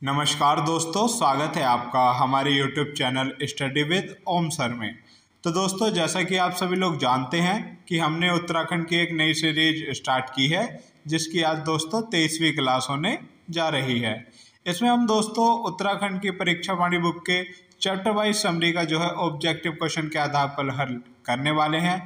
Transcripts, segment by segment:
नमस्कार दोस्तों, स्वागत है आपका हमारे YouTube channel study with Om sir में। तो दोस्तों, जैसा कि आप सभी लोग जानते हैं कि हमने उत्तराखंड की एक नई सीरीज स्टार्ट की है, जिसकी आज दोस्तों 23वीं क्लास होने जा रही है। इसमें हम दोस्तों उत्तराखंड की परीक्षा वाणी बुक के चैप्टर वाइज समरी का जो है ऑब्जेक्टिव क्वेश्चन के आधार पर हल करने वाले हैं।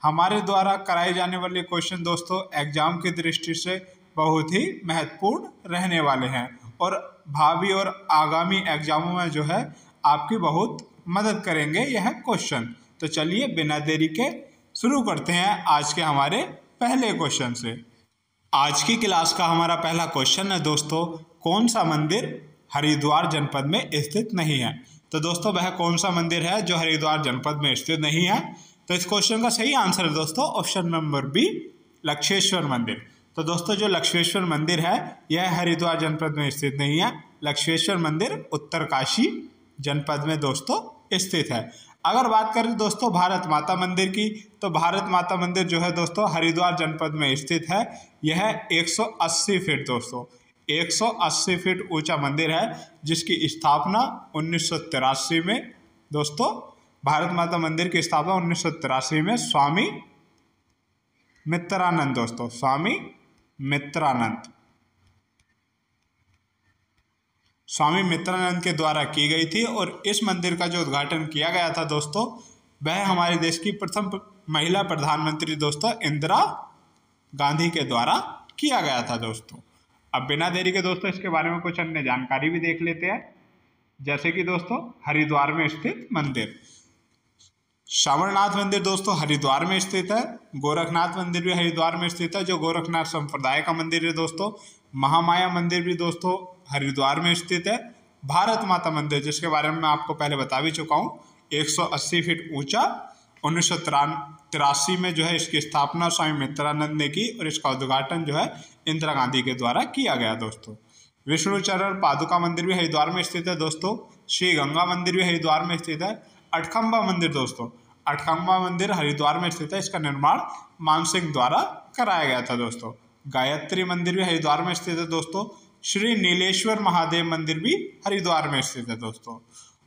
हमारे द्वारा कराए जाने वाले क्वेश्चन दोस्तों एग्जाम की दृष्टि से बहुत ही महत्वपूर्ण रहने वाले हैं और भावी और आगामी एग्जामों में जो है आपकी बहुत मदद करेंगे यह क्वेश्चन। तो चलिए बिना देरी के शुरू करते हैं आज के हमारे पहले क्वेश्चन से। आज की क्लास का हमारा पहला क्वेश्चन है दोस्तों, कौन सा मंदिर हरिद्वार जनपद में स्थित नहीं है। तो दोस्तों वह कौन सा मंदिर है जो हरिद्वार जनपद में स्थित नहीं है। तो इस क्वेश्चन का सही आंसर है दोस्तों ऑप्शन नंबर बी, लक्षेश्वर मंदिर। तो दोस्तों जो लक्षेश्वर मंदिर है यह हरिद्वार जनपद में स्थित नहीं है। लक्षेश्वर मंदिर उत्तरकाशी जनपद में दोस्तों स्थित है। अगर बात करें दोस्तों भारत माता मंदिर की, तो भारत माता मंदिर जो है दोस्तों हरिद्वार जनपद में स्थित है। यह 180 फीट दोस्तों 180 फीट ऊंचा मंदिर है, जिसकी स्थापना 1983 में दोस्तों भारत माता मंदिर की स्थापना 1983 में स्वामी मित्रानंद दोस्तों स्वामी मित्रानंद के द्वारा की गई थी। और इस मंदिर का जो उद्घाटन किया गया था दोस्तों, वह हमारे देश की प्रथम महिला प्रधानमंत्री दोस्तों इंदिरा गांधी के द्वारा किया गया था दोस्तों। अब बिना देरी के दोस्तों इसके बारे में कुछ अन्य जानकारी भी देख लेते हैं। जैसे कि दोस्तों हरिद्वार में स्थित मंदिर, साबरनाथ मंदिर दोस्तों हरिद्वार में स्थित है। गोरखनाथ मंदिर भी हरिद्वार में स्थित है, जो गोरखनाथ संप्रदाय का मंदिर है दोस्तों। महामाया मंदिर भी दोस्तों हरिद्वार में स्थित है। भारत माता मंदिर, जिसके बारे में मैं आपको पहले बता भी चुका हूँ, 180 फीट ऊंचा, 1983 में जो है इसकी स्थापना स्वामी मित्रानंद ने की और इसका उद्घाटन जो है इंदिरा गांधी के द्वारा किया गया दोस्तों। विष्णुचरण पादुका मंदिर भी हरिद्वार में स्थित है दोस्तों। श्री गंगा मंदिर भी हरिद्वार में स्थित है। अठखंबा मंदिर दोस्तों, अठखंबा मंदिर हरिद्वार में स्थित है। इसका निर्माण मानसिंह द्वारा कराया गया था दोस्तों। गायत्री मंदिर भी हरिद्वार में स्थित है दोस्तों। श्री नीलेश्वर महादेव मंदिर भी हरिद्वार में स्थित है दोस्तों।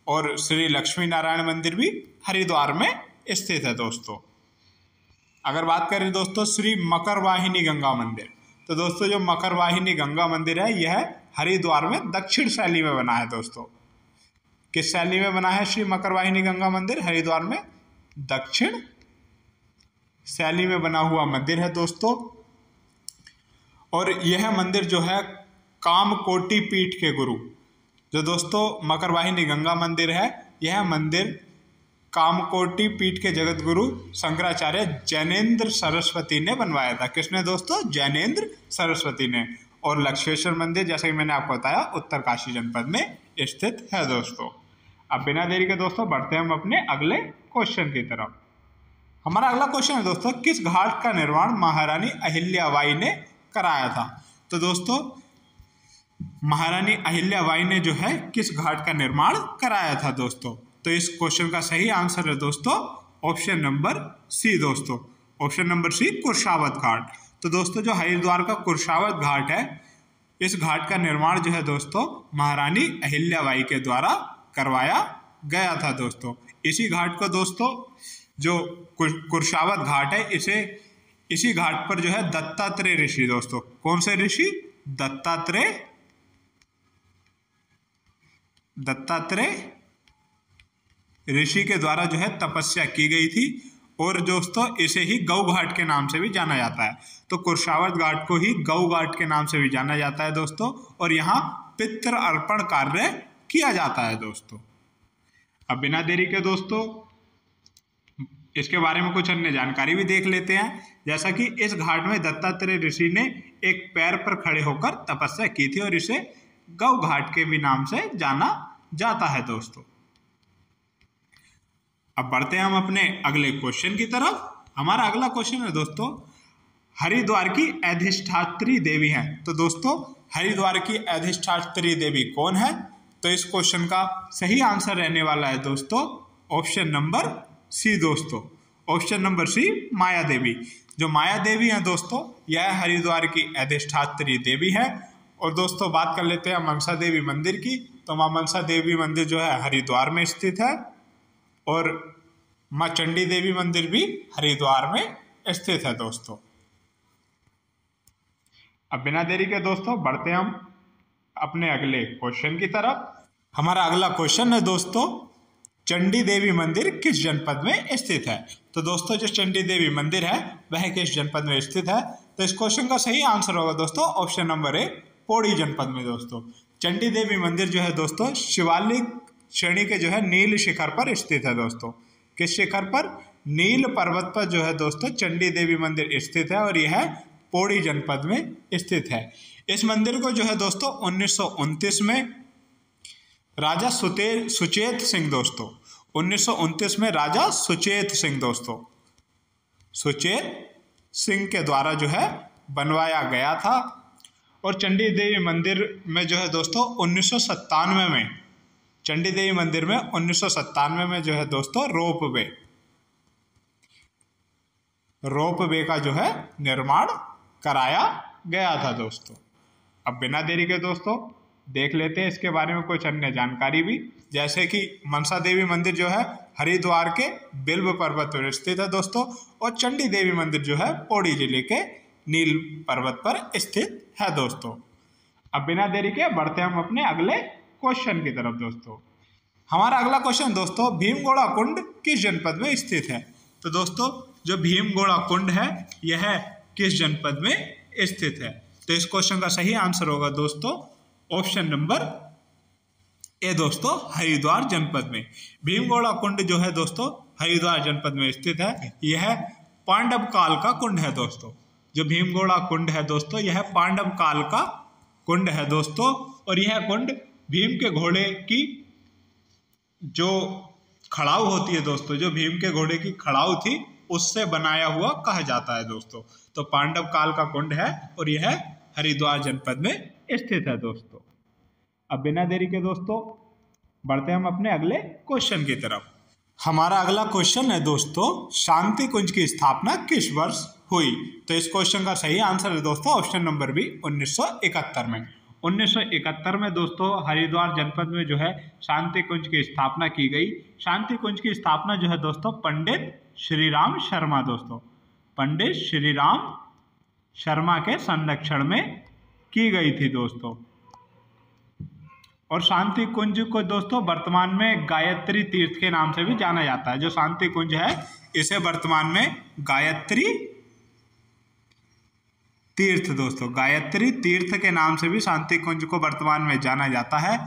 और श्री लक्ष्मी नारायण मंदिर भी हरिद्वार में स्थित है दोस्तों। अगर बात करें दोस्तों श्री मकरवाहिनी गंगा मंदिर, तो दोस्तों जो मकरवाहिनी गंगा मंदिर है यह हरिद्वार में दक्षिण शैली में बना है दोस्तों। किस शैली में बना है श्री मकरवाहिनी गंगा मंदिर? हरिद्वार में दक्षिण शैली में बना हुआ मंदिर है दोस्तों। और यह मंदिर जो है कामकोटि पीठ के गुरु, जो दोस्तों मकरवाहिनी गंगा मंदिर है, यह मंदिर कामकोटि पीठ के जगत गुरु शंकराचार्य जैनेन्द्र सरस्वती ने बनवाया था। किसने दोस्तों? जैनेन्द्र सरस्वती ने। और लक्षेश्वर मंदिर, जैसा कि मैंने आपको बताया, उत्तरकाशी जनपद में स्थित है दोस्तों। अब बिना देरी के दोस्तों बढ़ते हैं हम अपने अगले क्वेश्चन की तरफ। हमारा अगला क्वेश्चन है दोस्तों, किस घाट का निर्माण महारानी अहिल्याबाई ने कराया था? तो दोस्तों महारानी अहिल्याबाई ने जो है किस घाट का निर्माण कराया था दोस्तों? तो इस क्वेश्चन का सही आंसर है दोस्तों ऑप्शन नंबर सी दोस्तों, ऑप्शन नंबर सी, कुर्शावत घाट। तो दोस्तों जो हरिद्वार का कुर्शावत घाट है, इस घाट का निर्माण जो है दोस्तों महारानी अहिल्याबाई के द्वारा करवाया गया था दोस्तों। इसी घाट को दोस्तों, जो कुर्शावत घाट है, इसी घाट पर जो है दत्तात्रेय ऋषि दोस्तों, कौन से ऋषि? दत्तात्रेय ऋषि के द्वारा जो है तपस्या की गई थी। और दोस्तों इसे ही गौ घाट के नाम से भी जाना जाता है। तो कुर्शावत घाट को ही गौ घाट के नाम से भी जाना जाता है दोस्तों। और यहाँ पितृ अर्पण कार्य किया जाता है दोस्तों। अब बिना देरी के दोस्तों इसके बारे में कुछ अन्य जानकारी भी देख लेते हैं। जैसा कि इस घाट में दत्तात्रेय ऋषि ने एक पैर पर खड़े होकर तपस्या की थी और इसे गौ घाट के भी नाम से जाना जाता है दोस्तों। अब बढ़ते हैं हम अपने अगले क्वेश्चन की तरफ। हमारा अगला क्वेश्चन है दोस्तों, हरिद्वार की अधिष्ठात्री देवी है। तो दोस्तों हरिद्वार की अधिष्ठात्री देवी कौन है? तो इस क्वेश्चन का सही आंसर रहने वाला है दोस्तों ऑप्शन नंबर सी दोस्तों, ऑप्शन नंबर सी, माया देवी। जो माया देवी है दोस्तों, यह हरिद्वार की अधिष्ठात्री देवी है और दोस्तों बात कर लेते हैं मनसा देवी मंदिर की। तो माँ मनसा देवी मंदिर जो है हरिद्वार में स्थित है और माँ चंडी देवी मंदिर भी हरिद्वार में स्थित है दोस्तों। अब बिना देरी के दोस्तों बढ़ते हैं हम अपने अगले क्वेश्चन की तरफ। हमारा अगला क्वेश्चन है दोस्तों, चंडी देवी मंदिर किस जनपद में स्थित है। तो दोस्तों जो चंडी देवी मंदिर है वह किस जनपद में स्थित है। तो इस क्वेश्चन का सही आंसर होगा दोस्तों ऑप्शन नंबर ए, पौड़ी जनपद में दोस्तों। चंडी देवी मंदिर जो है दोस्तों शिवालिक श्रेणी के जो है नील शिखर पर स्थित है दोस्तों। किस शिखर पर? नील पर्वत पर जो है दोस्तों चंडी देवी मंदिर स्थित है और यह पौड़ी जनपद में स्थित है। इस मंदिर को जो है दोस्तों 1929 में राजा सुचेत सिंह दोस्तों, 1929 में राजा सुचेत सिंह दोस्तों, सुचेत सिंह के द्वारा जो है बनवाया गया था। और चंडी देवी मंदिर में जो है दोस्तों 1997 में, चंडी देवी मंदिर में 1997 में जो है दोस्तों रोप वे का जो है निर्माण कराया गया था दोस्तों। अब बिना देरी के दोस्तों देख लेते हैं इसके बारे में कुछ अन्य जानकारी भी, जैसे कि मनसा देवी मंदिर जो है हरिद्वार के बिल्व पर्वत पर स्थित है दोस्तों और चंडी देवी मंदिर जो है पौड़ी जिले के नील पर्वत पर स्थित है दोस्तों। अब बिना देरी के बढ़ते हैं हम अपने अगले क्वेश्चन की तरफ दोस्तों। हमारा अगला क्वेश्चन दोस्तों, भीमगोड़ा कुंड किस जनपद में स्थित है। तो दोस्तों जो भीमगोड़ा कुंड है यह किस जनपद में स्थित है। तो इस क्वेश्चन का सही आंसर होगा दोस्तों ऑप्शन नंबर ए दोस्तों, हरिद्वार जनपद में। भीमगोड़ा कुंड जो है दोस्तों हरिद्वार जनपद में स्थित है। यह पांडव काल का कुंड है दोस्तों। जो भीमगोड़ा कुंड है दोस्तों यह पांडव काल का कुंड है दोस्तों और यह कुंड भीम के घोड़े की जो खड़ाऊ होती है दोस्तों, जो भीम के घोड़े की खड़ाऊ थी उससे बनाया हुआ कहा जाता है दोस्तों। तो पांडव काल का कुंड है और यह हरिद्वार जनपद में स्थित है दोस्तों। अब बिना देरी के दोस्तों बढ़ते हैं हम अपने अगले क्वेश्चन की तरफ। हमारा अगला क्वेश्चन है दोस्तों, शांति कुंज की स्थापना किस वर्ष हुई। तो इस क्वेश्चन का सही आंसर है दोस्तों ऑप्शन नंबर बी, 1971 में। 1971 में दोस्तों हरिद्वार जनपद में जो है शांति कुंज की स्थापना की गई। शांति कुंज की स्थापना जो है दोस्तों पंडित श्रीराम शर्मा दोस्तों, पंडित श्रीराम शर्मा के संरक्षण में की गई थी दोस्तों। और शांति कुंज को दोस्तों वर्तमान में गायत्री तीर्थ के नाम से भी जाना जाता है। जो शांति कुंज है इसे वर्तमान में गायत्री तीर्थ दोस्तों, गायत्री तीर्थ के नाम से भी शांति कुंज को वर्तमान में जाना जाता है।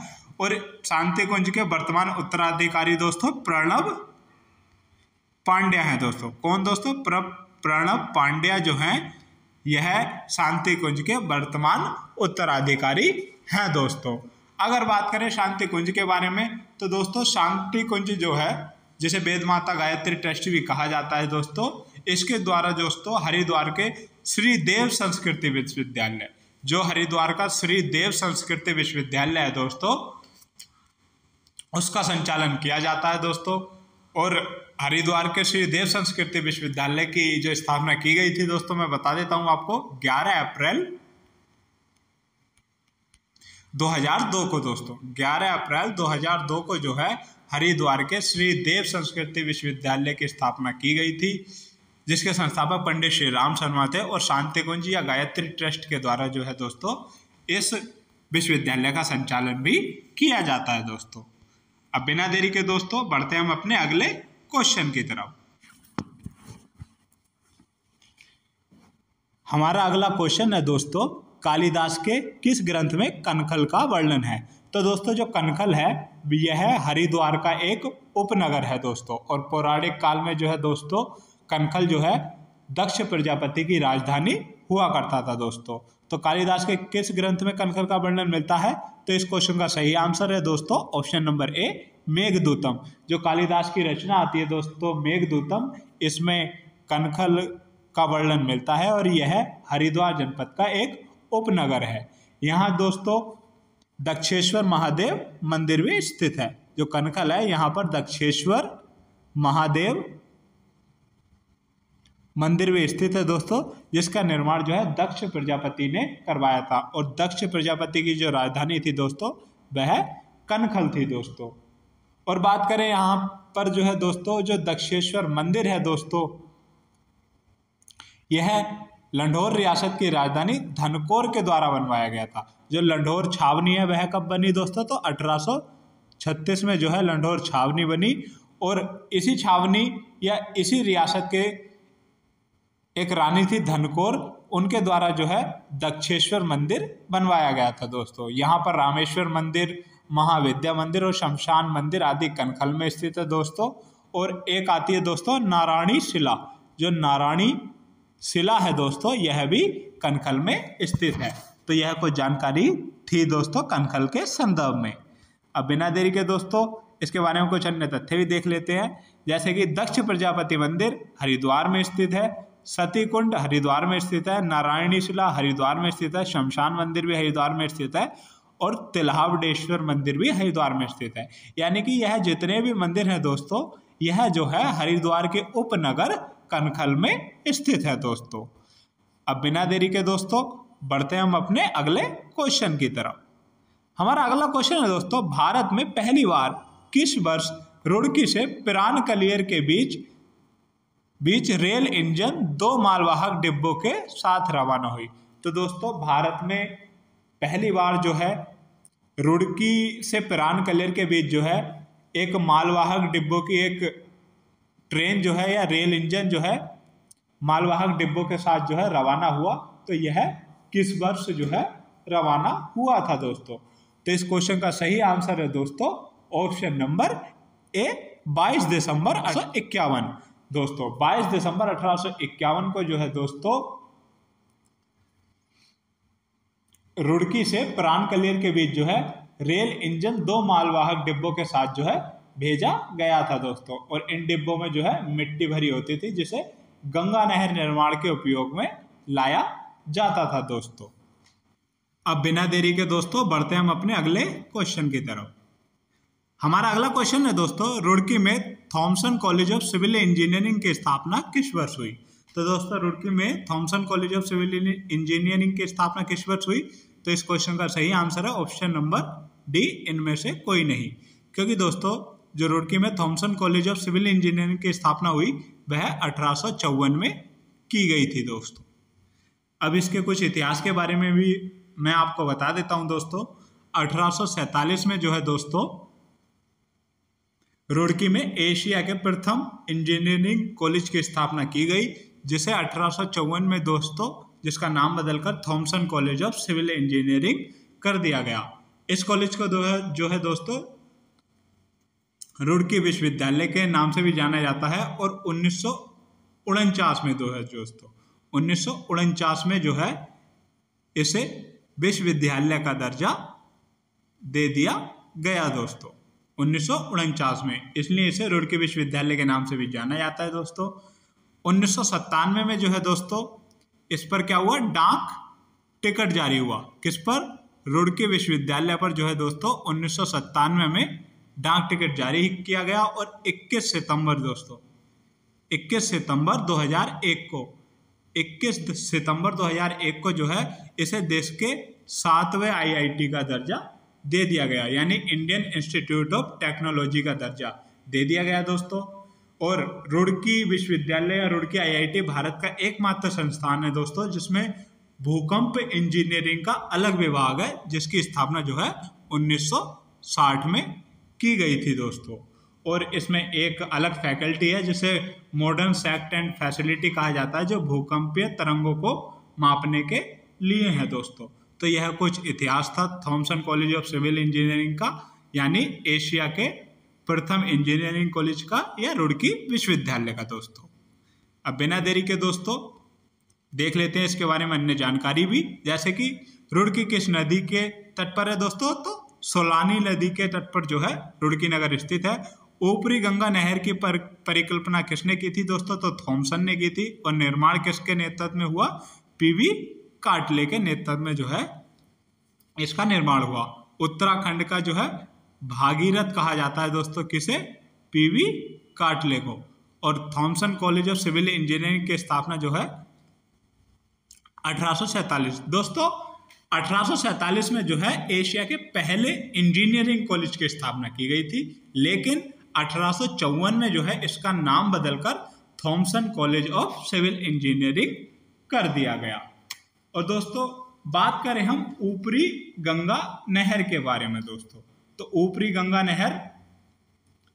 और शांति कुंज के वर्तमान उत्तराधिकारी दोस्तों प्रणब पांड्या हैं दोस्तों। कौन दोस्तों? प्रणब पांड्या जो हैं यह शांति कुंज के वर्तमान उत्तराधिकारी हैं दोस्तों। अगर बात करें शांति कुंज के बारे में तो दोस्तों शांति कुंज जो है जिसे वेद माता गायत्री ट्रस्ट भी कहा जाता है दोस्तों, इसके द्वारा दोस्तों हरिद्वार के श्री देव संस्कृति विश्वविद्यालय, जो हरिद्वार का श्री देव संस्कृति विश्वविद्यालय है दोस्तों, उसका संचालन किया जाता है दोस्तों। और हरिद्वार के श्री देव संस्कृति विश्वविद्यालय की जो स्थापना की गई थी दोस्तों मैं बता देता हूं आपको, 11 अप्रैल 2002 को दोस्तों, 11 अप्रैल 2002 को जो है हरिद्वार के श्री देव संस्कृति विश्वविद्यालय की स्थापना की गई थी, जिसके संस्थापक पंडित श्री राम शर्मा थे। और शांति कुंज या गायत्री ट्रस्ट के द्वारा जो है दोस्तों इस विश्वविद्यालय का संचालन भी किया जाता है दोस्तों। अब बिना देरी के दोस्तों बढ़ते हैं हम अपने अगले क्वेश्चन की तरफ। हमारा अगला क्वेश्चन है दोस्तों, कालिदास के किस ग्रंथ में कनखल का वर्णन है। तो दोस्तों जो कनखल है यह हरिद्वार का एक उपनगर है दोस्तों। और पौराणिक काल में जो है दोस्तों कनखल जो है दक्ष प्रजापति की राजधानी हुआ करता था दोस्तों। तो कालिदास के किस ग्रंथ में कनखल का वर्णन मिलता है। तो इस क्वेश्चन का सही आंसर है दोस्तों ऑप्शन नंबर ए, मेघदूतम। जो कालिदास की रचना आती है दोस्तों मेघदूतम, इसमें कनखल का वर्णन मिलता है और यह हरिद्वार जनपद का एक उपनगर है। यहाँ दोस्तों दक्षेश्वर महादेव मंदिर भी स्थित है। जो कनखल है यहाँ पर दक्षेश्वर महादेव मंदिर भी स्थित है दोस्तों, जिसका निर्माण जो है दक्ष प्रजापति ने करवाया था। और दक्ष प्रजापति की जो राजधानी थी दोस्तों वह कनखल थी दोस्तों। और बात करें यहाँ पर जो है दोस्तों, जो दक्षेश्वर मंदिर है दोस्तों, यह लंढौर रियासत की राजधानी धनकौर के द्वारा बनवाया गया था। जो लंढौर छावनी है वह कब बनी दोस्तों, तो 1836 में जो है लंढौर छावनी बनी। और इसी छावनी या इसी रियासत के एक रानी थी धनकौर, उनके द्वारा जो है दक्षेश्वर मंदिर बनवाया गया था दोस्तों। यहाँ पर रामेश्वर मंदिर, महाविद्या मंदिर और शमशान मंदिर आदि कनखल में स्थित है दोस्तों। और एक आती है दोस्तों नारायणी शिला, जो नारायणी शिला है दोस्तों यह भी कनखल में स्थित है। तो यह कुछ जानकारी थी दोस्तों कनखल के संदर्भ में। अब बिना देरी के दोस्तों इसके बारे में कुछ अन्य तथ्य भी देख लेते हैं, जैसे कि दक्ष प्रजापति मंदिर हरिद्वार में स्थित है, सती कुंड हरिद्वार में स्थित है, नारायणी शिला हरिद्वार में स्थित है, शमशान मंदिर भी हरिद्वार में स्थित है और तिलहावडेश्वर मंदिर भी हरिद्वार में स्थित है। यानी कि यह जितने भी मंदिर हैं दोस्तों, यह जो है हरिद्वार के उपनगर कनखल में स्थित है दोस्तों। अब बिना देरी के दोस्तों बढ़ते हैं हम अपने अगले क्वेश्चन की तरफ। हमारा अगला क्वेश्चन है दोस्तों, भारत में पहली बार किस वर्ष रुड़की से पिरानकलियर के बीच रेल इंजन 2 मालवाहक डिब्बों के साथ रवाना हुई? तो दोस्तों भारत में पहली बार जो है रुड़की से पिरानकलियर के बीच जो है एक मालवाहक डिब्बों की एक ट्रेन जो है या रेल इंजन जो है मालवाहक डिब्बों के साथ जो है रवाना हुआ। तो यह किस वर्ष जो है रवाना हुआ था दोस्तों? तो इस क्वेश्चन का सही आंसर है दोस्तों ऑप्शन नंबर ए, 22 दिसंबर 1851 दोस्तों। 22 दिसंबर 1851 को जो है दोस्तों रुड़की से पिरानकलियर के बीच जो है रेल इंजन 2 मालवाहक डिब्बों के साथ जो है भेजा गया था दोस्तों। और इन डिब्बों में जो है मिट्टी भरी होती थी, जिसे गंगा नहर निर्माण के उपयोग में लाया जाता था दोस्तों। अब बिना देरी के दोस्तों बढ़ते हैं हम अपने अगले क्वेश्चन की तरफ। हमारा अगला क्वेश्चन है दोस्तों, रुड़की में Thomson college of civil engineering की स्थापना किस वर्ष हुई? तो दोस्तों रुड़की में Thomson college of civil engineering की स्थापना किस वर्ष हुई? तो इस क्वेश्चन का सही आंसर है ऑप्शन नंबर डी, इनमें से कोई नहीं। क्योंकि दोस्तों जो रुड़की में Thomson college of civil engineering की स्थापना हुई वह 1854 में की गई थी दोस्तों। अब इसके कुछ इतिहास के बारे में भी मैं आपको बता देता हूं दोस्तों। 1847 में जो है दोस्तों रुड़की में एशिया के प्रथम इंजीनियरिंग कॉलेज की स्थापना की गई, जिसे 1854 में दोस्तों जिसका नाम बदलकर Thomson college of civil engineering कर दिया गया। इस कॉलेज को जो है दोस्तों रुड़की विश्वविद्यालय के नाम से भी जाना जाता है। और 1949 में जो है दोस्तों 1949 में जो है इसे विश्वविद्यालय का दर्जा दे दिया गया दोस्तों 1949 में, इसलिए इसे रुड़की विश्वविद्यालय के नाम से भी जाना जाता है दोस्तों। 1997 में जो है दोस्तों इस पर क्या हुआ, डाक टिकट जारी हुआ। किस पर? रुड़की विश्वविद्यालय पर जो है दोस्तों 1997 में डाक टिकट जारी किया गया। और 21 सितंबर दोस्तों 21 सितंबर 2001 को जो है इसे देश के 7वें IIT का दर्जा दे दिया गया, यानी इंडियन इंस्टीट्यूट ऑफ टेक्नोलॉजी का दर्जा दे दिया गया दोस्तों। और रुड़की विश्वविद्यालय या रुड़की IIT भारत का एकमात्र संस्थान है दोस्तों जिसमें भूकंप इंजीनियरिंग का अलग विभाग है, जिसकी स्थापना जो है 1960 में की गई थी दोस्तों। और इसमें एक अलग फैकल्टी है जिसे मॉडर्न सेक्ट एंड फैसिलिटी कहा जाता है, जो भूकंपीय तरंगों को मापने के लिए है दोस्तों। तो यह कुछ इतिहास था Thomson college of civil engineering का, यानी एशिया के प्रथम इंजीनियरिंग कॉलेज का या रुड़की विश्वविद्यालय का दोस्तों। अब बिना देरी के दोस्तों देख लेते हैं इसके बारे में अन्य जानकारी भी, जैसे कि रुड़की किस नदी के तट पर है दोस्तों? तो सोलानी नदी के तट पर जो है रुड़की नगर स्थित है। ऊपरी गंगा नहर की परिकल्पना किसने की थी दोस्तों? तो थॉमसन ने की थी। और निर्माण किसके नेतृत्व में हुआ? PV काटले के नेतृत्व में जो है इसका निर्माण हुआ। उत्तराखंड का जो है भागीरथ कहा जाता है दोस्तों किसे? PV काटले को। और Thomson college of civil engineering की स्थापना जो है 1847। दोस्तों 1847 में जो है एशिया के पहले इंजीनियरिंग कॉलेज की स्थापना की गई थी, लेकिन 1854 में जो है इसका नाम बदलकर Thomson college of civil engineering कर दिया गया। और दोस्तों बात करें हम ऊपरी गंगा नहर के बारे में दोस्तों, तो ऊपरी गंगा नहर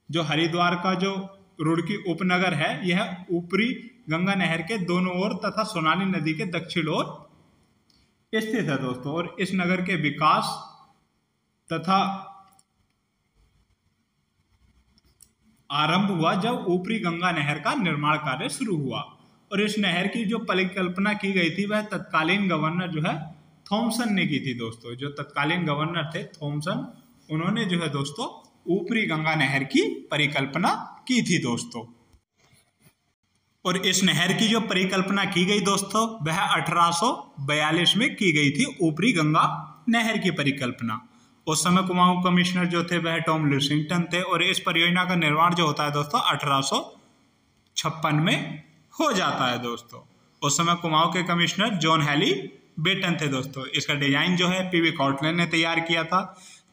जो हरिद्वार का जो रुड़की उपनगर है, यह ऊपरी गंगा नहर के दोनों ओर तथा सोनाली नदी के दक्षिण ओर स्थित है दोस्तों। और इस नगर के विकास तथा आरंभ हुआ जब ऊपरी गंगा नहर का निर्माण कार्य शुरू हुआ। और इस नहर की जो परिकल्पना की गई थी वह तत्कालीन गवर्नर जो है थॉमसन ने की थी दोस्तों। जो तत्कालीन गवर्नर थे थॉमसन, उन्होंने जो है दोस्तों ऊपरी गंगा नहर की परिकल्पना की थी दोस्तों। और इस नहर की जो परिकल्पना की गई दोस्तों वह 1842 में की गई थी, ऊपरी गंगा नहर की परिकल्पना। उस समय कुमाऊं कमिश्नर जो थे वह टॉम लिसिंगटन थे। और इस परियोजना का निर्माण जो होता है दोस्तों 1856 में हो जाता है दोस्तों। उस समय कुमाऊं के कमिश्नर जॉन हैली बेटन थे दोस्तों। इसका डिजाइन जो है पीवी कॉटलैंड ने तैयार किया था,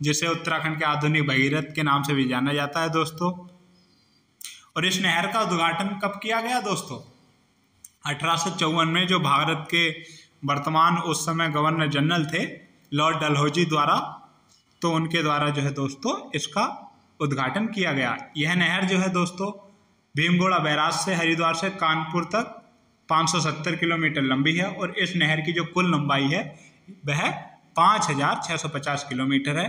जिसे उत्तराखंड के आधुनिक भगीरथ के नाम से भी जाना जाता है दोस्तों। और इस नहर का उद्घाटन कब किया गया दोस्तों? 1854 में जो भारत के वर्तमान उस समय गवर्नर जनरल थे लॉर्ड डलहौजी द्वारा, तो उनके द्वारा जो है दोस्तों इसका उद्घाटन किया गया। यह नहर जो है दोस्तों भीमगोड़ा बैराज से हरिद्वार से कानपुर तक 570 किलोमीटर लंबी है। और इस नहर की जो कुल लंबाई है वह 5650 किलोमीटर है।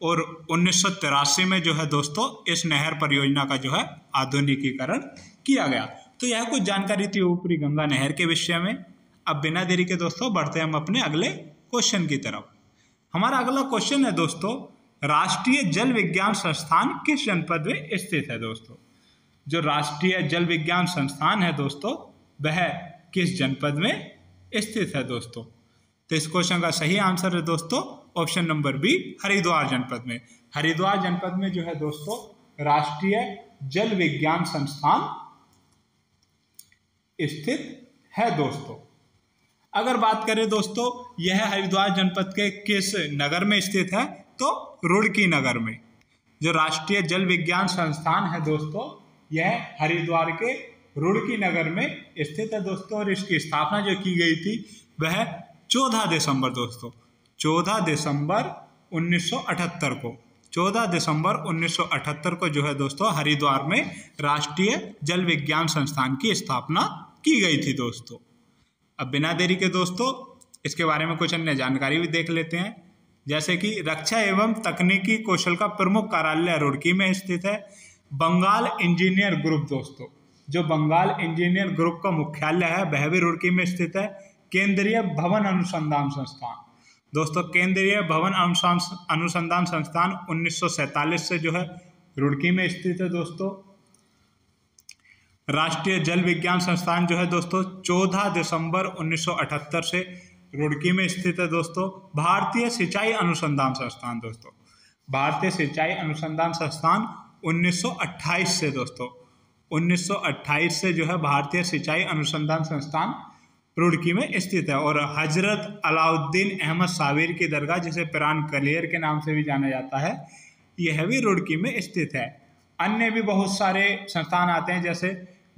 और 1983 में जो है दोस्तों इस नहर परियोजना का जो है आधुनिकीकरण किया गया। तो यह कुछ जानकारी थी ऊपरी गंगा नहर के विषय में। अब बिना देरी के दोस्तों बढ़ते हैं हम अपने अगले क्वेश्चन की तरफ। हमारा अगला क्वेश्चन है दोस्तों, राष्ट्रीय जल विज्ञान संस्थान किस जनपद में स्थित है दोस्तों? जो राष्ट्रीय जल विज्ञान संस्थान है दोस्तों वह किस जनपद में स्थित है दोस्तों? तो इस क्वेश्चन का सही आंसर है दोस्तों ऑप्शन नंबर बी, हरिद्वार जनपद में। हरिद्वार जनपद में जो है दोस्तों राष्ट्रीय जल विज्ञान संस्थान स्थित है दोस्तों। अगर बात करें दोस्तों यह हरिद्वार जनपद के किस नगर में स्थित है, तो रुड़की नगर में। जो राष्ट्रीय जल विज्ञान संस्थान है दोस्तों यह हरिद्वार के रुड़की नगर में स्थित है दोस्तों। और इसकी स्थापना जो की गई थी वह 14 दिसंबर दोस्तों 14 दिसंबर 1978 को 14 दिसंबर 1978 को जो है दोस्तों हरिद्वार में राष्ट्रीय जल विज्ञान संस्थान की स्थापना की गई थी दोस्तों। अब बिना देरी के दोस्तों इसके बारे में कुछ अन्य जानकारी भी देख लेते हैं, जैसे कि रक्षा एवं तकनीकी कौशल का प्रमुख कार्यालय रुड़की में स्थित है। बंगाल इंजीनियर ग्रुप दोस्तों, जो बंगाल इंजीनियर ग्रुप का मुख्यालय है वह भी रुड़की में स्थित है। केंद्रीय भवन अनुसंधान संस्थान दोस्तों, केंद्रीय भवन अनुसंधान संस्थान 1947 से जो है रुड़की में स्थित है दोस्तों। राष्ट्रीय जल विज्ञान संस्थान जो है दोस्तों 14 दिसंबर 1978 से रुड़की में स्थित है दोस्तों। भारतीय सिंचाई अनुसंधान संस्थान दोस्तों, भारतीय सिंचाई अनुसंधान संस्थान 1928 से दोस्तों 1928 से जो है भारतीय सिंचाई अनुसंधान संस्थान रुड़की में स्थित है। और हजरत अलाउद्दीन अहमद साबिर की दरगाह, जिसे पिरान कलियर के नाम से भी जाना जाता है, यह भी रुड़की में स्थित है। अन्य भी बहुत सारे संस्थान आते हैं, जैसे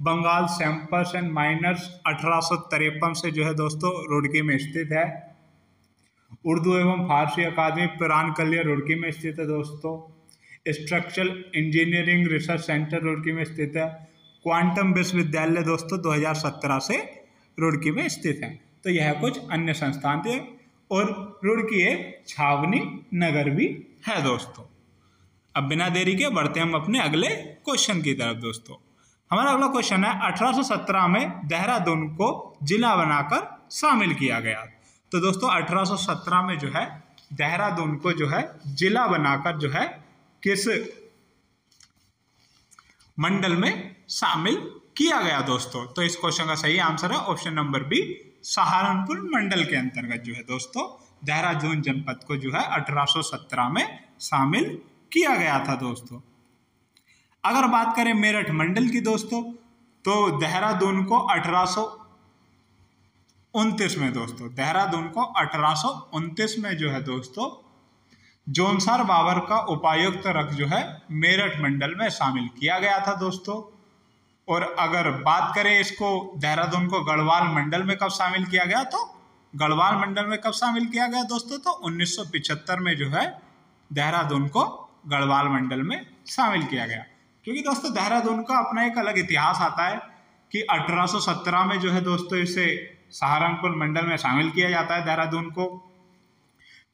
बंगाल सैंपर्स एंड माइनर्स 1853 से जो है दोस्तों रुड़की में स्थित है। उर्दू एवं फारसी अकादमी पिरान कलियर रुड़की में स्थित है दोस्तों। Structural engineering research centre Roorkee में स्थित है। क्वांटम विश्वविद्यालय दोस्तों 2017 से रुड़की में स्थित है। तो यह कुछ अन्य संस्थान थे। और रुड़की एक छावनी नगर भी है दोस्तों। अब बिना देरी के बढ़ते हम अपने अगले क्वेश्चन की तरफ दोस्तों। हमारा अगला क्वेश्चन है 1817 में देहरादून को जिला बनाकर शामिल किया गया। तो दोस्तों 1817 में जो है देहरादून को जो है जिला बनाकर जो है किस मंडल में शामिल किया गया दोस्तों? तो इस क्वेश्चन का सही आंसर है ऑप्शन नंबर बी, सहारनपुर मंडल के अंतर्गत जो है दोस्तों देहरादून जनपद को जो है 1817 में शामिल किया गया था दोस्तों। अगर बात करें मेरठ मंडल की दोस्तों, तो देहरादून को 1829 में दोस्तों, देहरादून को 1829 में जो है दोस्तों जोनसार बाबर का उपायुक्त रख जो है मेरठ मंडल में शामिल किया गया था दोस्तों। और अगर बात करें इसको देहरादून को गढ़वाल मंडल में कब शामिल किया गया, तो गढ़वाल मंडल में कब शामिल किया गया दोस्तों, तो 1975 में जो है देहरादून को गढ़वाल मंडल में शामिल किया गया। क्योंकि दोस्तों देहरादून का अपना एक अलग इतिहास आता है कि 1817 में जो है दोस्तों इसे सहारनपुर मंडल में शामिल किया जाता है देहरादून को।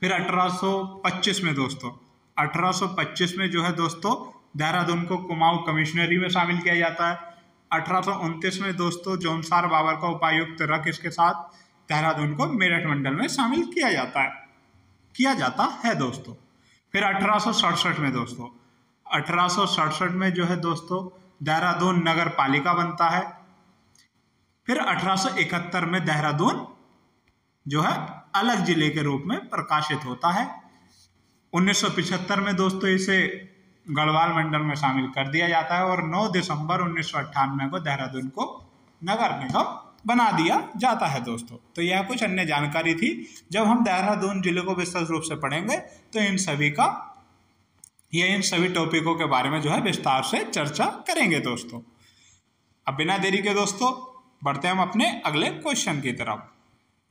फिर 1825 में दोस्तों 1825 में जो है दोस्तों देहरादून को कुमाऊं कमिश्नरी में शामिल किया जाता है। 1829 में दोस्तों जोनसार बाबर का उपायुक्त रख इसके साथ देहरादून को मेरठ मंडल में शामिल किया जाता है दोस्तों। फिर 1867 में दोस्तों 1867 में जो है दोस्तों देहरादून नगर पालिका बनता है। फिर 1871 में देहरादून जो है अलग जिले के रूप में प्रकाशित होता है। 1975 में दोस्तों इसे गढ़वाल मंडल में शामिल कर दिया जाता है और 9 दिसंबर 1998 को देहरादून को नगर निगम बना दिया जाता है दोस्तों। तो यह कुछ अन्य जानकारी थी। जब हम देहरादून जिले को विस्तृत रूप से पढ़ेंगे तो इन सभी टॉपिकों के बारे में जो है विस्तार से चर्चा करेंगे दोस्तों। अब बिना देरी के दोस्तों बढ़ते हैं हम अपने अगले क्वेश्चन की तरफ।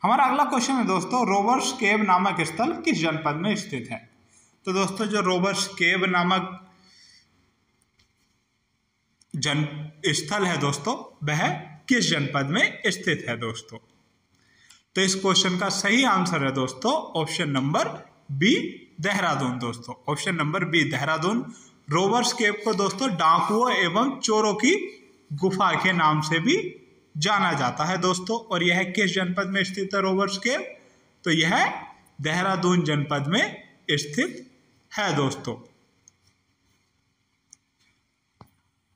हमारा अगला क्वेश्चन है दोस्तों, रोबर्स केव नामक स्थल किस जनपद में स्थित है। तो दोस्तों जो रोबर्स केव नामक स्थल है दोस्तों वह किस जनपद में स्थित है दोस्तों। तो इस क्वेश्चन का सही आंसर है दोस्तों ऑप्शन नंबर बी, देहरादून दोस्तों। Option number B, Dehradun. Robbers cave को दोस्तों डाकुओं एवं चोरों की गुफा के नाम से भी जाना जाता है दोस्तों। और यह किस जनपद में स्थित है रोबर्स केव, तो यह देहरादून जनपद में स्थित है दोस्तों।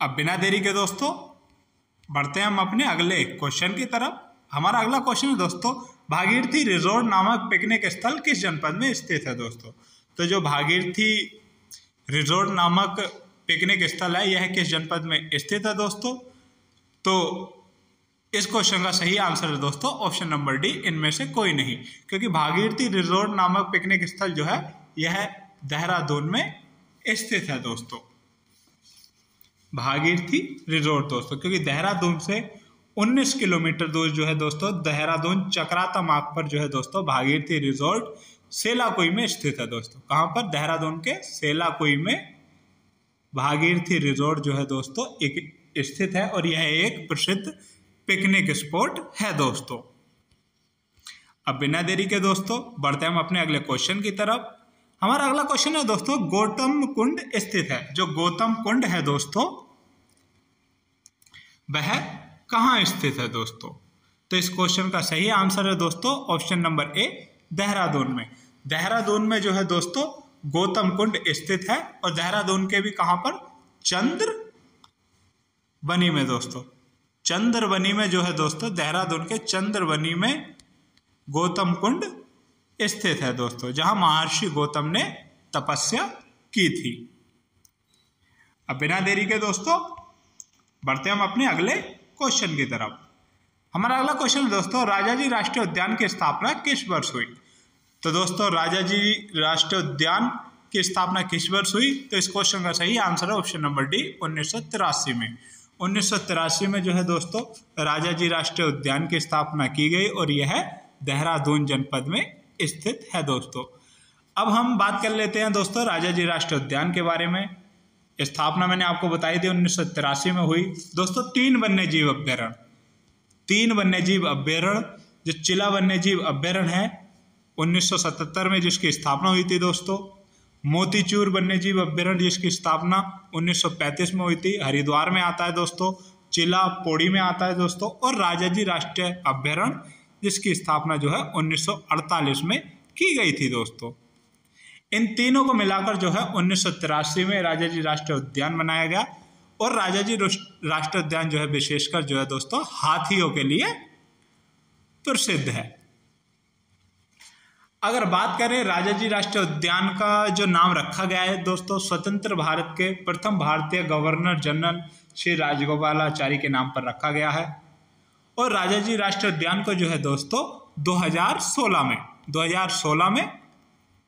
अब बिना देरी के दोस्तों बढ़ते हैं हम अपने अगले क्वेश्चन की तरफ। हमारा अगला क्वेश्चन है दोस्तों, भागीरथी रिजोर्ट नामक पिकनिक स्थल किस जनपद में स्थित है दोस्तों। तो जो भागीरथी रिजोर्ट नामक पिकनिक स्थल है यह किस जनपद में स्थित है दोस्तों। तो इस क्वेश्चन का सही आंसर है दोस्तों ऑप्शन नंबर डी, इनमें से कोई नहीं। क्योंकि भागीरथी रिजोर्ट नामक पिकनिक स्थल जो है यह देहरादून में स्थित है दोस्तों। भागीरथी रिजोर्ट दोस्तों, क्योंकि देहरादून से 19 किलोमीटर दूर जो है दोस्तों देहरादून चक्राता मार्ग पर जो है दोस्तों भागीरथी रिजोर्ट सेलाकुई में स्थित है दोस्तों। कहाँ पर, देहरादून के सेलाकुई में भागीरथी रिजोर्ट जो है दोस्तों एक स्थित है और यह एक प्रसिद्ध पिकनिक स्पॉट है दोस्तों। अब बिना देरी के दोस्तों बढ़ते हैं हम अपने अगले क्वेश्चन की तरफ। हमारा अगला क्वेश्चन है दोस्तों, गौतम कुंड स्थित है। जो गौतम कुंड है दोस्तों वह कहाँ स्थित है दोस्तों। तो इस क्वेश्चन का सही आंसर है दोस्तों ऑप्शन नंबर ए, देहरादून में। देहरादून में जो है दोस्तों गौतम कुंड स्थित है और देहरादून के भी कहाँ पर, चंद्रवनी में दोस्तों। चंद्रवनी में जो है दोस्तों देहरादून के चंद्रवनी में गौतम कुंड स्थित है दोस्तों, जहां महर्षि गौतम ने तपस्या की थी। अब बिना देरी के दोस्तों बढ़ते हम अपने अगले क्वेश्चन की तरफ। हमारा अगला क्वेश्चन है दोस्तों, राजाजी राष्ट्रीय उद्यान की स्थापना किस वर्ष हुई। तो दोस्तों राजाजी राष्ट्रीय उद्यान की स्थापना किस वर्ष हुई। तो इस क्वेश्चन का सही आंसर है ऑप्शन नंबर डी, 1983 में। 1983 में जो है दोस्तों राजाजी राष्ट्रीय उद्यान की स्थापना की गई और यह देहरादून जनपद में स्थित है दोस्तों। अब हम बात कर लेते हैं दोस्तों राजाजी राष्ट्रीय उद्यान के बारे में। स्थापना मैंने आपको बताई थी 1983 में हुई दोस्तों। 3 वन्यजीव अभ्यारण्य जो चिला वन्यजीव अभ्यारण्य है 1977 में जिसकी स्थापना हुई थी दोस्तों। मोतीचूर वन्यजीव अभ्यारण्य जिसकी स्थापना 1935 में हुई थी, हरिद्वार में आता है दोस्तों। चिला पौड़ी में आता है दोस्तों। और राजाजी राष्ट्रीय अभ्यारण्य जिसकी स्थापना जो है 1948 में की गई थी दोस्तों। इन तीनों को मिलाकर जो है 1983 में राजाजी राष्ट्रीय उद्यान बनाया गया। और राजाजी राष्ट्रीय उद्यान जो है विशेषकर जो है दोस्तों हाथियों के लिए प्रसिद्ध है। अगर बात करें राजाजी राष्ट्रीय उद्यान का जो नाम रखा गया है दोस्तों, स्वतंत्र भारत के प्रथम भारतीय गवर्नर जनरल श्री राजगोपालाचारी के नाम पर रखा गया है। और राजाजी राष्ट्रीय उद्यान को जो है दोस्तों 2016 में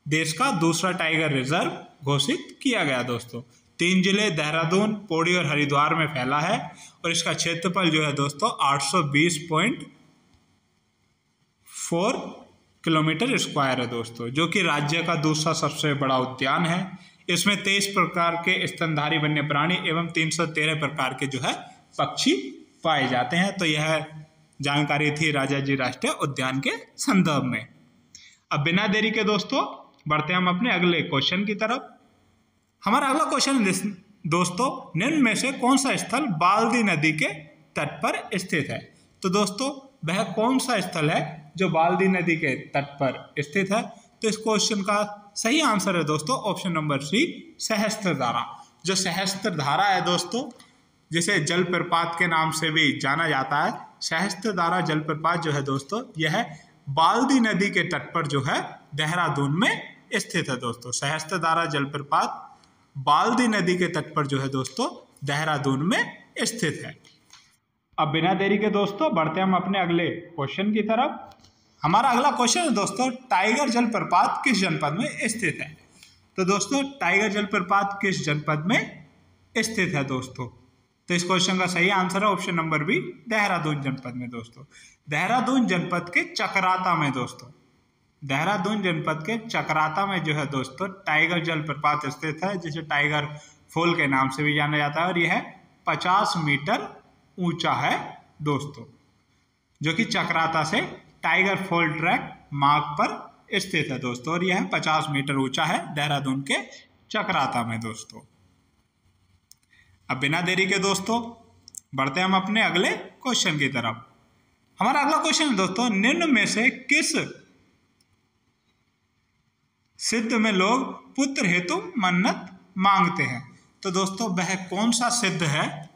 देश का दूसरा टाइगर रिजर्व घोषित किया गया दोस्तों। 3 जिले देहरादून, पौड़ी और हरिद्वार में फैला है और इसका क्षेत्रफल जो है दोस्तों 820.4 किलोमीटर स्क्वायर है दोस्तों, जो कि राज्य का दूसरा सबसे बड़ा उद्यान है। इसमें 23 प्रकार के स्तनधारी वन्य प्राणी एवं 313 प्रकार के जो है पक्षी पाए जाते हैं। तो यह जानकारी थी राजाजी राष्ट्रीय उद्यान के संदर्भ में। अब बिना देरी के दोस्तों बढ़ते हम अपने अगले क्वेश्चन की तरफ। हमारा अगला क्वेश्चन दोस्तों, निम्न में से कौन सा स्थल बाल्दी नदी के तट पर स्थित है? तो दोस्तों वह कौन सा स्थल है जो बाल्दी नदी के तट पर स्थित है? तो इस क्वेश्चन का सही आंसर है दोस्तों ऑप्शन नंबर सी, सहस्त्रधारा। जो सहस्त्रधारा है दोस्तों, जिसे जलप्रपात के नाम से भी जाना जाता है, सहस्त्रधारा जलप्रपात जो है दोस्तों यह बाल्दी नदी के तट पर जो है देहरादून में स्थित है दोस्तों। सहस्त्रधारा जलप्रपात बाल्दी नदी के तट पर जो है दोस्तों देहरादून में स्थित है। अब बिना देरी के दोस्तों बढ़ते हम अपने अगले क्वेश्चन की तरफ। हमारा अगला क्वेश्चन है दोस्तों, टाइगर जलप्रपात किस जनपद में स्थित है? तो दोस्तों टाइगर जलप्रपात किस जनपद में स्थित है दोस्तों? तो इस क्वेश्चन का सही आंसर है ऑप्शन नंबर बी, देहरादून जनपद में दोस्तों। देहरादून जनपद के चकराता में दोस्तों, देहरादून जनपद के चकराता में जो है दोस्तों टाइगर जलप्रपात स्थित है, जिसे टाइगर फॉल के नाम से भी जाना जाता है। और यह 50 मीटर ऊंचा है दोस्तों, जो कि चकराता से टाइगर फॉल ट्रैक मार्ग पर स्थित है दोस्तों। और यह 50 मीटर ऊंचा है देहरादून के चकराता में दोस्तों। अब बिना देरी के दोस्तों बढ़ते हम अपने अगले क्वेश्चन की तरफ। हमारा अगला क्वेश्चन है दोस्तों, निम्न में से किस सिद्ध में लोग पुत्र हेतु मन्नत मांगते हैं? तो दोस्तों वह कौन सा सिद्ध है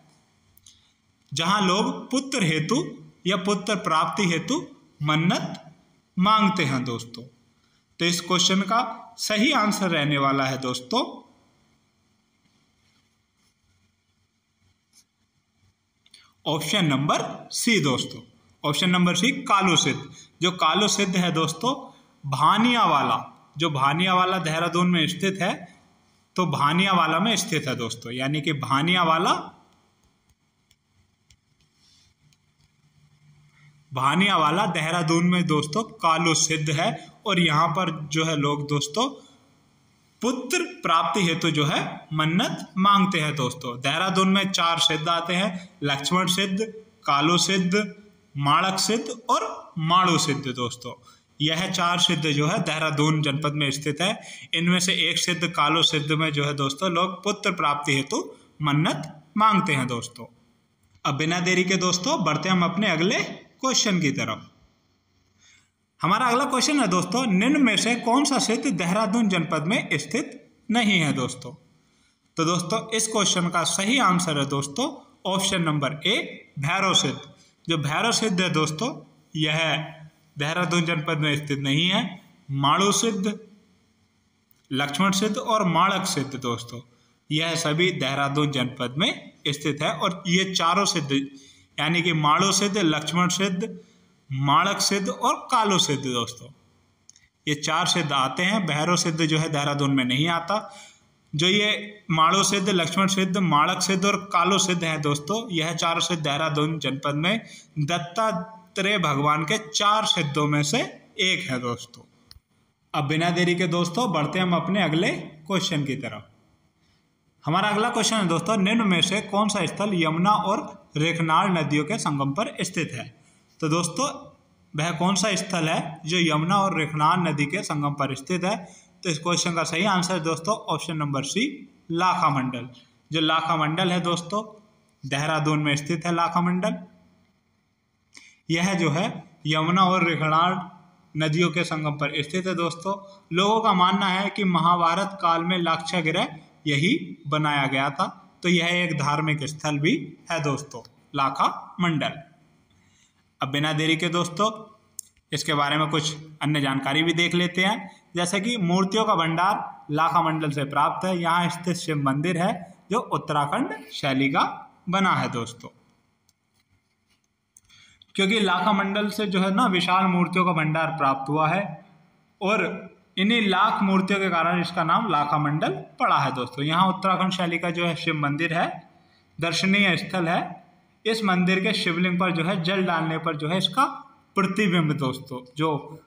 जहां लोग पुत्र हेतु या पुत्र प्राप्ति हेतु मन्नत मांगते हैं दोस्तों? तो इस क्वेश्चन का सही आंसर रहने वाला है दोस्तों ऑप्शन नंबर सी दोस्तों। ऑप्शन नंबर सी, कालो सिद्ध। जो कालो सिद्ध है दोस्तों भानियावाला, जो भानियावाला देहरादून में स्थित है, तो भानियावाला में स्थित है दोस्तों। यानी कि भानियावाला देहरादून में दोस्तों कालो सिद्ध है। और यहाँ पर जो है लोग दोस्तों पुत्र प्राप्ति हेतु जो है मन्नत मांगते हैं दोस्तों। देहरादून में 4 सिद्ध आते हैं, लक्ष्मण सिद्ध, कालो सिद्ध, माणक सिद्ध और माणु सिद्ध दोस्तों। यह 4 सिद्ध जो है देहरादून जनपद में स्थित है। इनमें से एक सिद्ध कालो सिद्ध में जो है दोस्तों लोग पुत्र प्राप्ति हेतु मन्नत मांगते हैं दोस्तों। अब बिना देरी के दोस्तों बढ़ते हम अपने अगले क्वेश्चन की तरफ। हमारा अगला क्वेश्चन है दोस्तों, निम्न में से कौन सा सिद्ध देहरादून जनपद में स्थित नहीं है दोस्तों? तो दोस्तों इस क्वेश्चन का सही आंसर है दोस्तों ऑप्शन नंबर ए, भैरव सिद्ध। जो भैरव सिद्ध है दोस्तों यह देहरादून जनपद में स्थित नहीं है। माणु सिद्ध, लक्ष्मण सिद्ध और माणक सिद्ध दोस्तों यह सभी देहरादून जनपद में स्थित है। और ये चारों सिद्ध यानी कि माणु सिद्ध, लक्ष्मण सिद्ध, माणक सिद्ध और कालो सिद्ध दोस्तों, ये 4 सिद्ध आते हैं। भैरव सिद्ध जो है देहरादून में नहीं आता। जो ये माणु सिद्ध, लक्ष्मण सिद्ध, माणक सिद्ध और कालो सिद्ध है दोस्तों, यह 4 सिद्ध देहरादून जनपद में दत्तात्रेय भगवान के 4 सिद्धों में से एक है दोस्तों। अब बिना देरी के दोस्तों बढ़ते हम अपने अगले क्वेश्चन की तरफ। हमारा अगला क्वेश्चन है दोस्तों, निम्न में से कौन सा स्थल यमुना और रेखनाल नदियों के संगम पर स्थित है? तो दोस्तों वह कौन सा स्थल है जो यमुना और रेखनाल नदी के संगम पर स्थित है? तो इस क्वेश्चन का सही आंसर है दोस्तों ऑप्शन नंबर सी, लाखा मंडल। जो लाखा मंडल है दोस्तों देहरादून में स्थित है। लाखा मंडल यह जो है यमुना और रेखनाल नदियों के संगम पर स्थित है दोस्तों। लोगों का मानना है कि महाभारत काल में लाक्षागृह यही बनाया गया था। तो यह एक धार्मिक स्थल भी है दोस्तों, लाखा मंडल। अब बिना देरी के दोस्तों इसके बारे में कुछ अन्य जानकारी भी देख लेते हैं, जैसे कि मूर्तियों का भंडार लाखा मंडल से प्राप्त है। यहाँ स्थित शिव मंदिर है जो उत्तराखंड शैली का बना है दोस्तों, क्योंकि लाखा मंडल से जो है ना विशाल मूर्तियों का भंडार प्राप्त हुआ है और इन्हीं लाख मूर्तियों के कारण इसका नाम लाखा मंडल पड़ा है दोस्तों। यहाँ उत्तराखंड शैली का जो है शिव मंदिर है, दर्शनीय स्थल है। इस मंदिर के शिवलिंग पर जो है जल डालने पर जो है इसका प्रतिबिंब दोस्तों, जो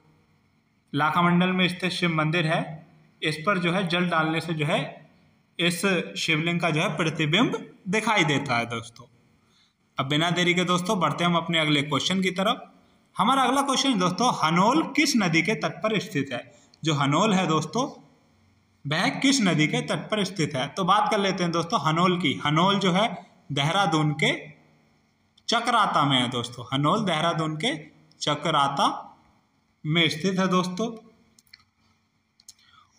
लाखा मंडल में स्थित शिव मंदिर है, इस पर जो है जल डालने से जो है इस शिवलिंग का जो है प्रतिबिंब दिखाई देता है दोस्तों। अब बिना देरी के दोस्तों बढ़ते हम अपने अगले क्वेश्चन की तरफ। हमारा अगला क्वेश्चन दोस्तों, हनोल किस नदी के तट पर स्थित है? जो हनोल है दोस्तों वह किस नदी के तट पर स्थित है? तो बात कर लेते हैं दोस्तों हनोल की। हनोल जो है देहरादून के चकराता में है दोस्तों। हनोल देहरादून के चकराता में स्थित है दोस्तों,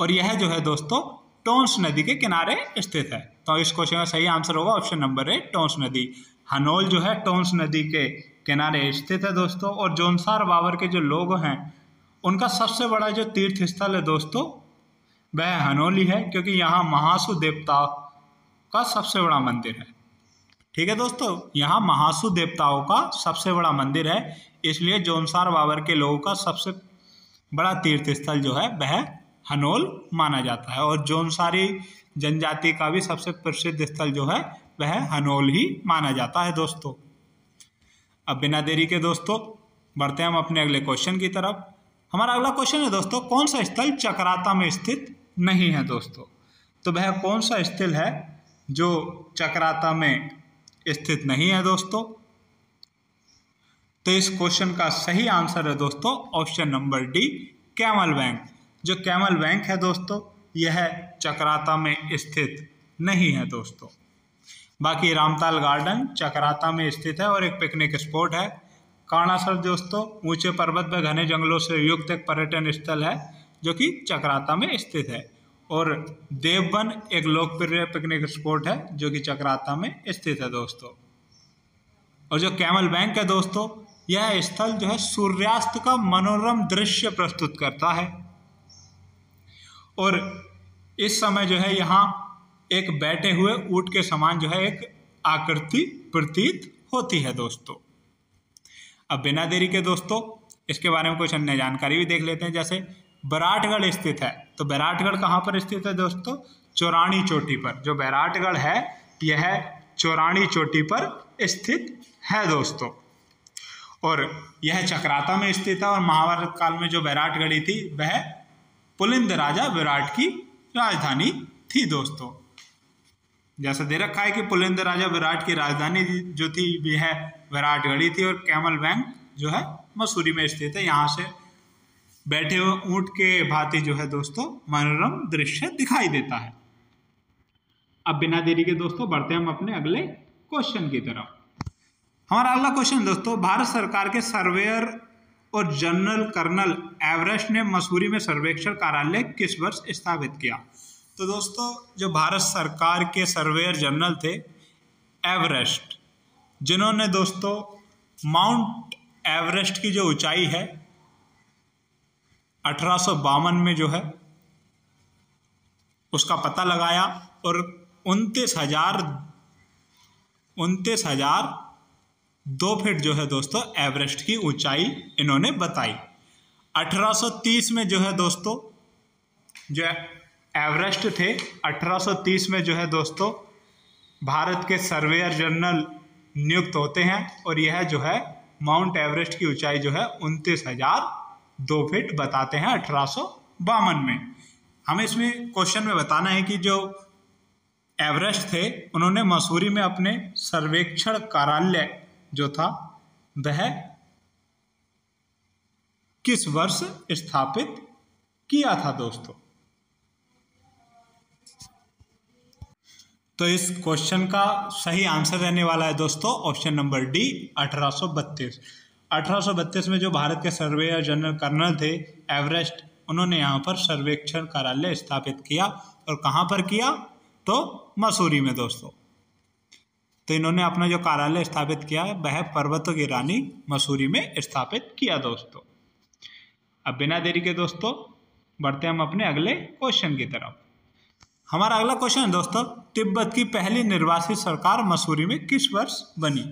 और यह जो है दोस्तों टोंस नदी के किनारे स्थित है। तो इस क्वेश्चन का सही आंसर होगा ऑप्शन नंबर ए, टोंस नदी। हनोल जो है टोंस नदी के किनारे स्थित है दोस्तों। और जोनसार बावर के जो लोग हैं उनका सबसे बड़ा जो तीर्थ स्थल है दोस्तों वह हनोल ही है, क्योंकि यहाँ महासु देवता का सबसे बड़ा मंदिर है। ठीक है दोस्तों, यहाँ महासु देवताओं का सबसे बड़ा मंदिर है, इसलिए जोनसार बावर के लोगों का सबसे बड़ा तीर्थ स्थल जो है वह हनोल माना जाता है। और जोनसारी जनजाति का भी सबसे प्रसिद्ध स्थल जो है वह हनोल ही माना जाता है दोस्तों। अब बिना देरी के दोस्तों बढ़ते हैं हम अपने अगले क्वेश्चन की तरफ। हमारा अगला क्वेश्चन है दोस्तों, कौन सा स्थल चकराता में स्थित नहीं है दोस्तों? तो वह कौन सा स्थल है जो चकराता में स्थित नहीं है दोस्तों? तो इस क्वेश्चन का सही आंसर है दोस्तों option number D, camel bank. जो कैमल बैंक है दोस्तों यह चकराता में स्थित नहीं है दोस्तों। बाकी रामताल गार्डन चकराता में स्थित है और एक पिकनिक स्पॉट है। काणासर दोस्तों ऊंचे पर्वत व घने जंगलों से युक्त एक पर्यटन स्थल है जो कि चकराता में स्थित है। और देवबन एक लोकप्रिय पिकनिक स्पॉट है जो कि चकराता में स्थित है दोस्तों। और जो कैमल बैंक है दोस्तों यह स्थल जो है सूर्यास्त का मनोरम दृश्य प्रस्तुत करता है। और इस समय जो है यहाँ एक बैठे हुए ऊंट के समान जो है एक आकृति प्रतीत होती है दोस्तों। अब बिना देरी के दोस्तों इसके बारे में कुछ अन्य जानकारी भी देख लेते हैं, जैसे बैराटगढ़ स्थित है। तो बैराटगढ़ कहाँ पर स्थित है दोस्तों? चौरानी चोटी पर। जो बैराटगढ़ है यह चौरानी चोटी पर स्थित है दोस्तों। और यह चकराता में स्थित है। और महाभारत काल में जो बैराटगढ़ी थी वह पुलिंद राजा विराट की राजधानी थी दोस्तों। जैसा दे रखा है कि पुलिंद राजा विराट की राजधानी जो थी वह विराटगढ़ी थी। और कैमल बैंक जो है मसूरी में स्थित है। यहाँ से बैठे हुए ऊंट के भांति जो है दोस्तों मनोरम दृश्य दिखाई देता है। अब बिना देरी के दोस्तों बढ़ते हैं हम अपने अगले क्वेश्चन की तरफ। हमारा अगला क्वेश्चन दोस्तों, भारत सरकार के सर्वेयर और जनरल कर्नल एवरेस्ट ने मसूरी में सर्वेक्षण कार्यालय किस वर्ष स्थापित किया? तो दोस्तों जो भारत सरकार के सर्वेयर जनरल थे एवरेस्ट, जिन्होंने दोस्तों माउंट एवरेस्ट की जो ऊंचाई है 1852 में जो है उसका पता लगाया और 29,002 फीट जो है दोस्तों एवरेस्ट की ऊंचाई इन्होंने बताई। 1830 में जो है दोस्तों जो एवरेस्ट थे 1830 में जो है दोस्तों भारत के सर्वेयर जनरल नियुक्त होते हैं और यह जो है माउंट एवरेस्ट की ऊंचाई जो है 29,002 फीट बताते हैं 1852 में। हमें इसमें क्वेश्चन में बताना है कि जो एवरेस्ट थे उन्होंने मसूरी में अपने सर्वेक्षण कार्यालय जो था वह किस वर्ष स्थापित किया था दोस्तों। तो इस क्वेश्चन का सही आंसर रहने वाला है दोस्तों ऑप्शन नंबर डी 1832। 1832 में जो भारत के सर्वेयर जनरल कर्नल थे एवरेस्ट, उन्होंने यहाँ पर सर्वेक्षण कार्यालय स्थापित किया। और कहाँ पर किया? तो मसूरी में दोस्तों। तो इन्होंने अपना जो कार्यालय स्थापित किया वह पर्वतों की रानी मसूरी में स्थापित किया दोस्तों। अब बिना देरी के दोस्तों बढ़ते हम अपने अगले क्वेश्चन की तरफ। हमारा अगला क्वेश्चन है दोस्तों, तिब्बत की पहली निर्वासित सरकार मसूरी में किस वर्ष बनी?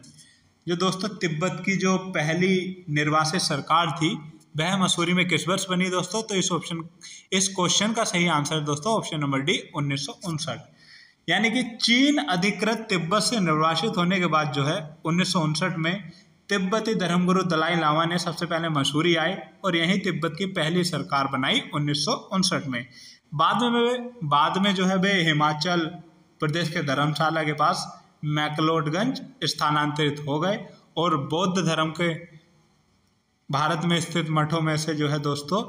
जो दोस्तों तिब्बत की जो पहली निर्वासित सरकार थी वह मसूरी में किस वर्ष बनी दोस्तों? तो इस क्वेश्चन का सही आंसर है दोस्तों ऑप्शन नंबर डी 1959। यानी कि चीन अधिकृत तिब्बत से निर्वासित होने के बाद जो है 1959 में तिब्बती धर्मगुरु दलाई लामा ने सबसे पहले मसूरी आए और यहीं तिब्बत की पहली सरकार बनाई 1959 में। बाद में जो है वे हिमाचल प्रदेश के धर्मशाला के पास मैक्लोडगंज स्थानांतरित हो गए और बौद्ध धर्म के भारत में स्थित मठों में से जो है दोस्तों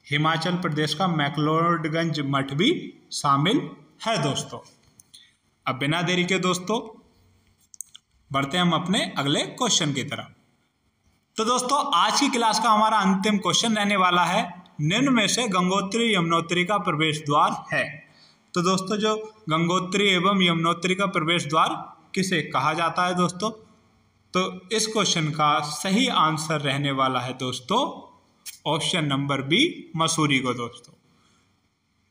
हिमाचल प्रदेश का मैक्लोडगंज मठ भी शामिल है दोस्तों। अब बिना देरी के दोस्तों बढ़ते हम अपने अगले क्वेश्चन की तरफ। तो दोस्तों आज की क्लास का हमारा अंतिम क्वेश्चन रहने वाला है, निम्न में से गंगोत्री यमुनोत्री का प्रवेश द्वार है। तो दोस्तों जो गंगोत्री एवं यमुनोत्री का प्रवेश द्वार किसे कहा जाता है दोस्तों? तो इस क्वेश्चन का सही आंसर रहने वाला है दोस्तों ऑप्शन नंबर बी मसूरी को दोस्तों।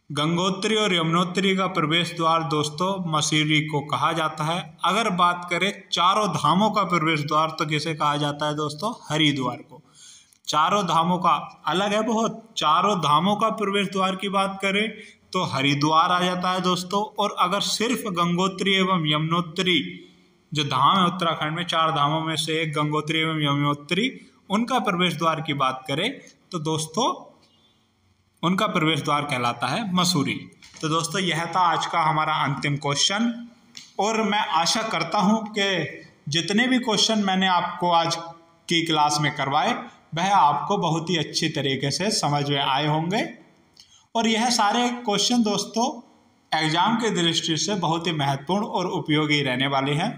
गंगोत्री और यमुनोत्री का प्रवेश द्वार दोस्तों मसूरी को कहा जाता है। अगर बात करें चारों धामों का प्रवेश द्वार तो किसे कहा जाता है दोस्तों? हरिद्वार को। चारों धामों का अलग है बहुत, चारों धामों का प्रवेश द्वार की बात करें तो हरिद्वार आ जाता है दोस्तों। और अगर सिर्फ गंगोत्री एवं यमुनोत्री जो धाम है उत्तराखंड में, चार धामों में से एक गंगोत्री एवं यमुनोत्री, उनका प्रवेश द्वार की बात करें तो दोस्तों उनका प्रवेश द्वार कहलाता है मसूरी। तो दोस्तों यह था आज का हमारा अंतिम क्वेश्चन और मैं आशा करता हूं कि जितने भी क्वेश्चन मैंने आपको आज की क्लास में करवाए वह आपको बहुत ही अच्छी तरीके से समझ में आए होंगे। और यह सारे क्वेश्चन दोस्तों एग्जाम की दृष्टि से बहुत ही महत्वपूर्ण और उपयोगी रहने वाले हैं।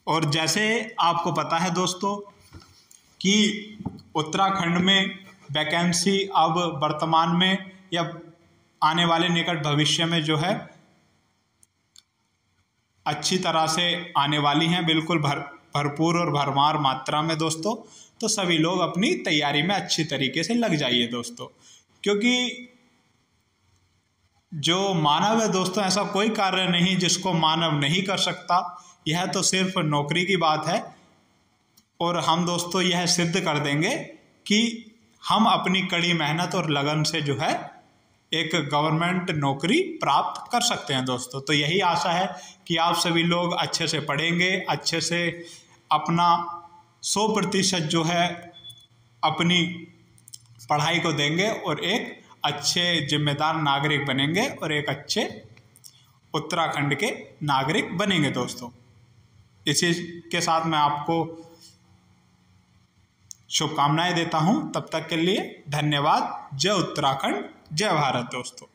और जैसे आपको पता है दोस्तों कि उत्तराखंड में वैकेंसी अब वर्तमान में या आने वाले निकट भविष्य में जो है अच्छी तरह से आने वाली हैं, बिल्कुल भरपूर और भरमार मात्रा में दोस्तों। तो सभी लोग अपनी तैयारी में अच्छी तरीके से लग जाइए दोस्तों, क्योंकि जो मानव है दोस्तों ऐसा कोई कार्य नहीं जिसको मानव नहीं कर सकता। यह तो सिर्फ नौकरी की बात है और हम दोस्तों यह सिद्ध कर देंगे कि हम अपनी कड़ी मेहनत और लगन से जो है एक गवर्नमेंट नौकरी प्राप्त कर सकते हैं दोस्तों। तो यही आशा है कि आप सभी लोग अच्छे से पढ़ेंगे, अच्छे से अपना 100% जो है अपनी पढ़ाई को देंगे और एक अच्छे जिम्मेदार नागरिक बनेंगे और एक अच्छे उत्तराखंड के नागरिक बनेंगे दोस्तों। इसी के साथ मैं आपको शुभकामनाएं देता हूं। तब तक के लिए धन्यवाद। जय उत्तराखंड, जय भारत दोस्तों।